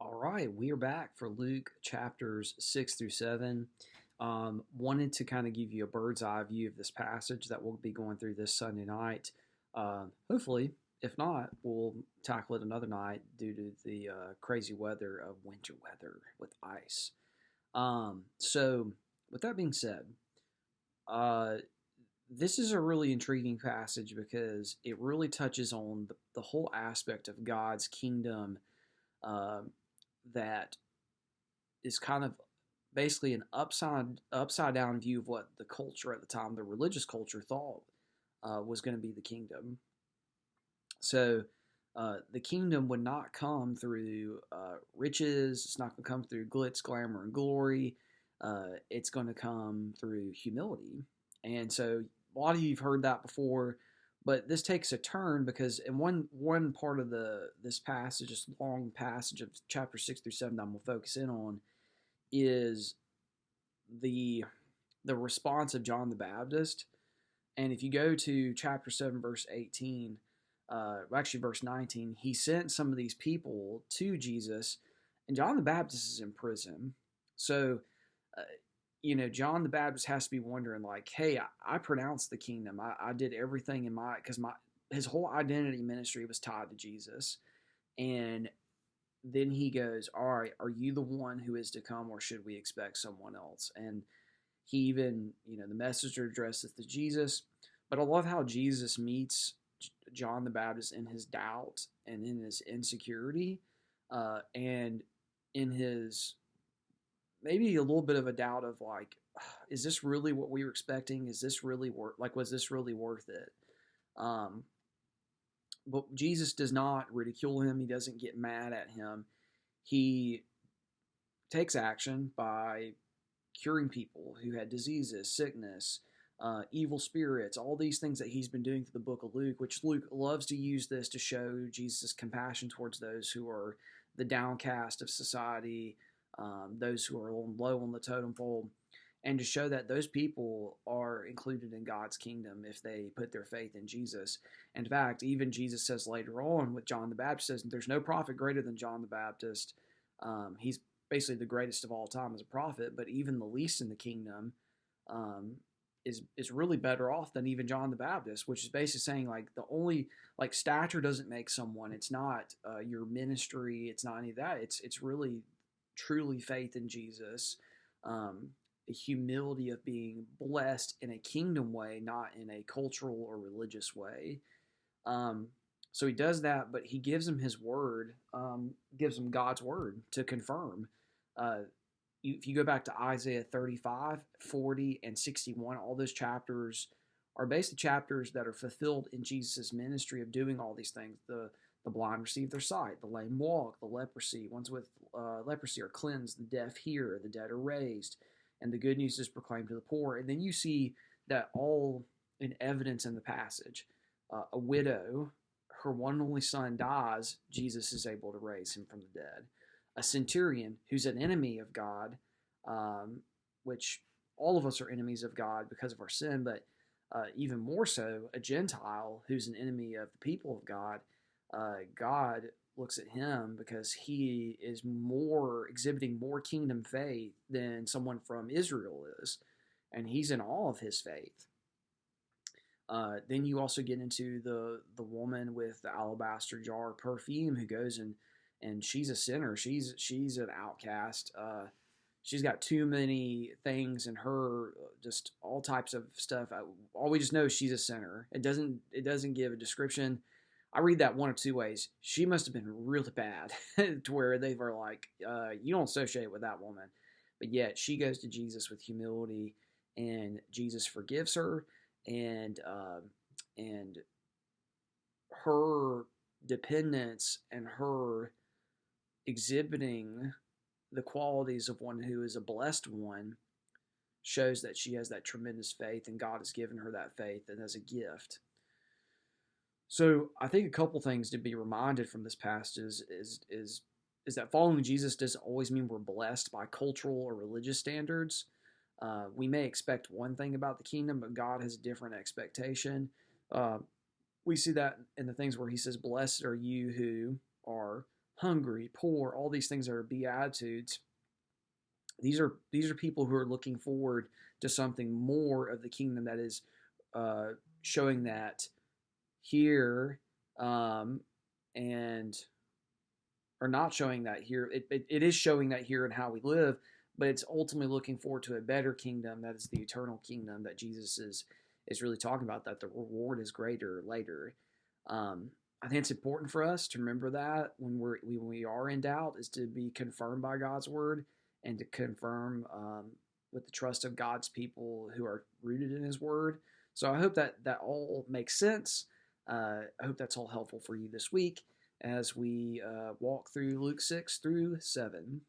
All right, we are back for Luke chapters 6 through 7. Wanted to kind of give you a bird's eye view of this passage that we'll be going through this Sunday night. Hopefully, if not, we'll tackle it another night due to the crazy weather of winter weather with ice. So, with that being said, uh, this is a really intriguing passage because it really touches on the whole aspect of God's kingdom uh, that is kind of basically an upside down view of what the culture at the time, the religious culture, thought was going to be the kingdom. So the kingdom would not come through riches. It's not going to come through glitz, glamour, and glory. It's going to come through humility. And so a lot of you've heard that before, but this takes a turn because in one part of the this passage, this long passage of chapter 6 through 7 that I'm gonna focus in on, is the the response of John the Baptist. And if you go to chapter 7, verse 18, actually verse 19, he sent some of these people to Jesus, and John the Baptist is in prison. So, uh, John the Baptist has to be wondering, like, hey, I pronounced the kingdom. I did everything in because his whole identity ministry was tied to Jesus. And then he goes, all right, are you the one who is to come, or should we expect someone else? And he even, the messenger addresses to Jesus. But I love how Jesus meets John the Baptist in his doubt and in his insecurity, and in his maybe a little bit of a doubt of like, is this really what we were expecting? Is this really was this really worth it? Um, but Jesus does not ridicule him. He doesn't get mad at him. He takes action by curing people who had diseases, sickness, evil spirits, all these things that he's been doing through the book of Luke, which Luke loves to use this to show Jesus' compassion towards those who are the downcast of society, those who are low on the totem pole, and to show that those people are included in God's kingdom if they put their faith in Jesus. In fact, even Jesus says later on with John the Baptist, says, there's no prophet greater than John the Baptist. He's basically the greatest of all time as a prophet, but even the least in the kingdom um, is really better off than even John the Baptist, which is basically saying like the only like stature doesn't make someone. It's not your ministry. It's not any of that. It's really truly faith in Jesus, the humility of being blessed in a kingdom way, not in a cultural or religious way. Um, so he does that, but he gives him his word, gives him God's word to confirm. Uh, if you go back to Isaiah 35, 40, and 61, all those chapters are basically chapters that are fulfilled in Jesus' ministry of doing all these things. The blind receive their sight, the lame walk, the leprosy, ones with leprosy are cleansed, the deaf hear, the dead are raised, and the good news is proclaimed to the poor. And then you see that all in evidence in the passage. A widow, her one and only son dies, Jesus is able to raise him from the dead. A centurion who's an enemy of God, which all of us are enemies of God because of our sin, but even more so, a Gentile who's an enemy of the people of God. God looks at him because he is more exhibiting more kingdom faith than someone from Israel is, and he's in awe of his faith. Then you also get into the woman with the alabaster jar of perfume who goes and she's a sinner. She's an outcast. She's got too many things in her, just all types of stuff. All we just know is she's a sinner. It doesn't give a description. I read that one of two ways. She must have been really bad to where they were like, you don't associate with that woman. But yet she goes to Jesus with humility, and Jesus forgives her, and her dependence and her exhibiting the qualities of one who is a blessed one shows that she has that tremendous faith, and God has given her that faith and as a gift. So I think a couple things to be reminded from this passage is that following Jesus doesn't always mean we're blessed by cultural or religious standards. We may expect one thing about the kingdom, but God has a different expectation. We see that in the things where he says, blessed are you who are hungry, poor, all these things are beatitudes. These are people who are looking forward to something more of the kingdom that is showing that here, and or not showing that here. It is showing that here in how we live, but it's ultimately looking forward to a better kingdom that is the eternal kingdom that Jesus is really talking about. That the reward is greater later. I think it's important for us to remember that when we are in doubt, is to be confirmed by God's word and to confirm with the trust of God's people who are rooted in His word. So I hope that that all makes sense. I hope that's all helpful for you this week as we walk through Luke 6 through 7.